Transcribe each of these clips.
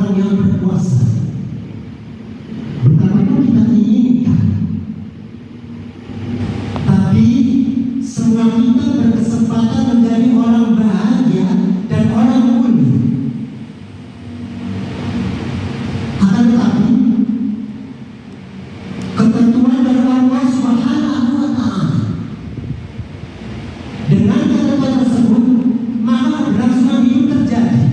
orang yang berkuasa. Betapapun kita inginkan, tapi semua kita berkesempatan menjadi orang bahagia dan orang mulia. Akan tetapi ketentuan dari Allah Subhanahu wa Ta'ala, dengan ketentuan tersebut maka keberlangsungan hidup terjadi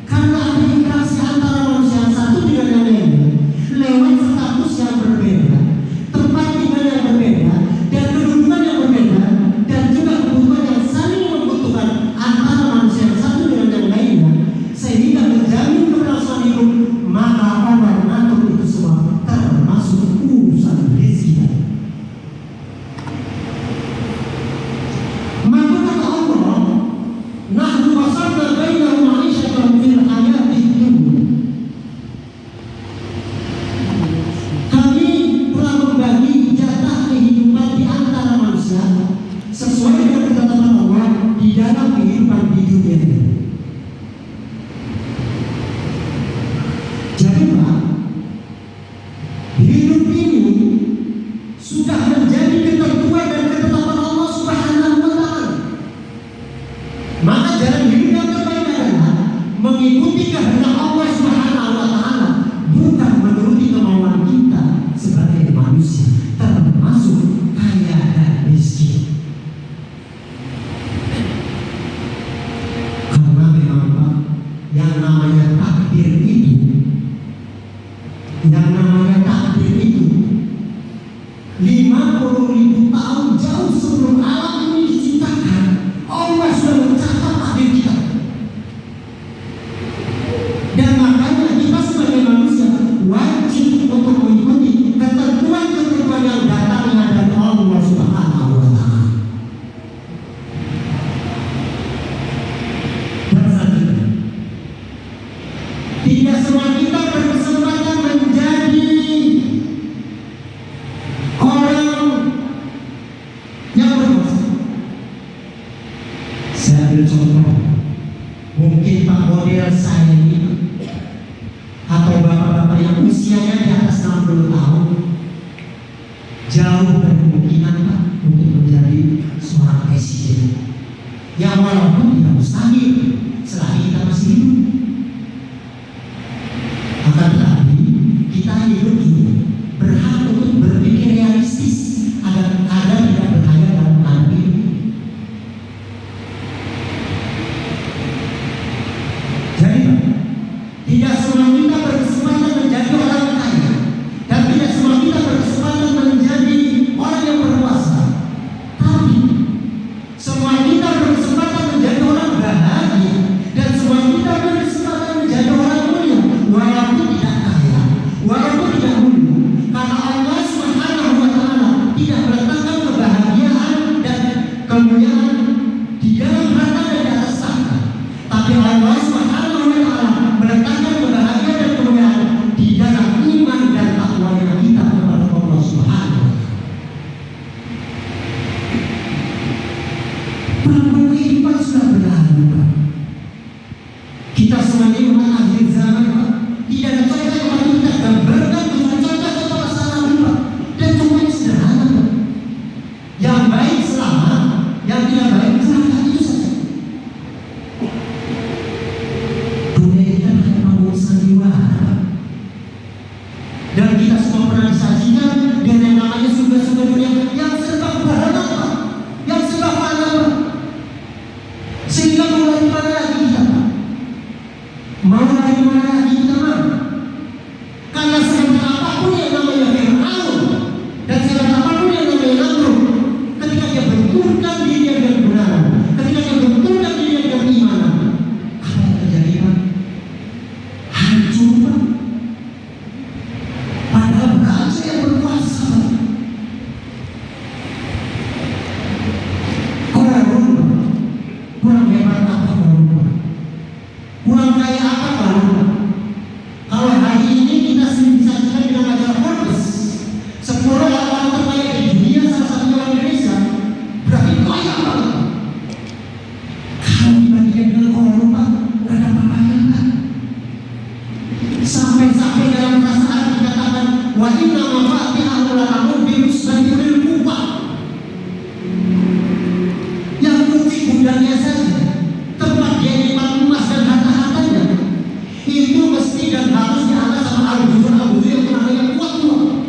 karena ada interaksi antara manusia yang satu dengan yang lainnya lewat status yang berbeda, tempat tinggal yang berbeda, dan kedudukan yang berbeda, dan juga kebutuhan yang saling membutuhkan antara manusia yang satu dengan yang lainnya, sehingga menjamin keberlangsungan hidup. Maka Allah mengatur itu semua, termasuk urusan rezeki. Maka kata Allah, nahnu qasamna bainahum ma'ishatahum fil hayatid dunya. Kami telah membagi jatah kehidupan di antara manusia sesuai dengan ketetapan Allah di dalam kehidupan di dunia ini. Jadi Pak, hidup ini sudah menjadi ketentuan dan ketetapan Allah Subhanahu wa Ta'ala. Maka jalan hidup yang terbaik adalah mengikuti kehendak Allah Subhanahu wa Ta'ala, bukan menuruti kemauan kita sebagai manusia, termasuk kaya dan miskin. Karena memang Pak, yang namanya takdir itu, yang namanya takdir itu 50.000 tahun jauh sebelum alam ini diciptakan, Allah sudah mencatat takdir kita. Dan makanya kita sebagai manusia wajib untuk mengikuti ketentuan-ketentuan yang datangnya dari Allah Subhanahu wa Ta'ala. Dan selanjutnya, tidak semua kita berkesempatan menjadi orang yang berkuasa. Saya ambil contoh, mungkin Pak model saya ini atau bapak-bapak yang usianya di atas 60 tahun jauh dari kemungkinan Pak untuk menjadi seorang presiden. Yang walaupun tidak mustahil selagi kita masih hidup. Akan tetapi kita hidup ini berhak untuk berpikir realistis agar tidak berhayal dalam keadaan ini. Jadi tidak semua kita berkesempatan menjadi orang kaya, dan tidak semua kita berkesempatan menjadi orang yang berkuasa. Tapi semua kita berkesempatan menjadi orang bahagia, dan semua kita berkesempatan menjadi orang mulia, walaupun tidak kaya, walaupun tidak mulia, karena Allah Subhanahu wa Ta'ala tidak meletakkan kebahagiaan dan kemuliaan di dalam harta dan di atas tahta, tapi Allah Subhanahu wa Ta'ala meletakkan kebahagiaan dan kemuliaan di dalam iman dan takwa yang kita kepada Allah Subhanahu wa Ta'ala. Pelan-pelan kehidupan sudah berlalu Pak. Kita semuanya umat akhir zaman Pak. Tidak ada contoh yang patut kita gambarkan dengan contoh-contoh masa lalu Pak. Dan contohnya sederhana Pak. Yang baik selamat, yang tidak baik celaka, itu saja. itu mesti dan harus diangkat sama al-juzur yang tenaganya kuat-kuat.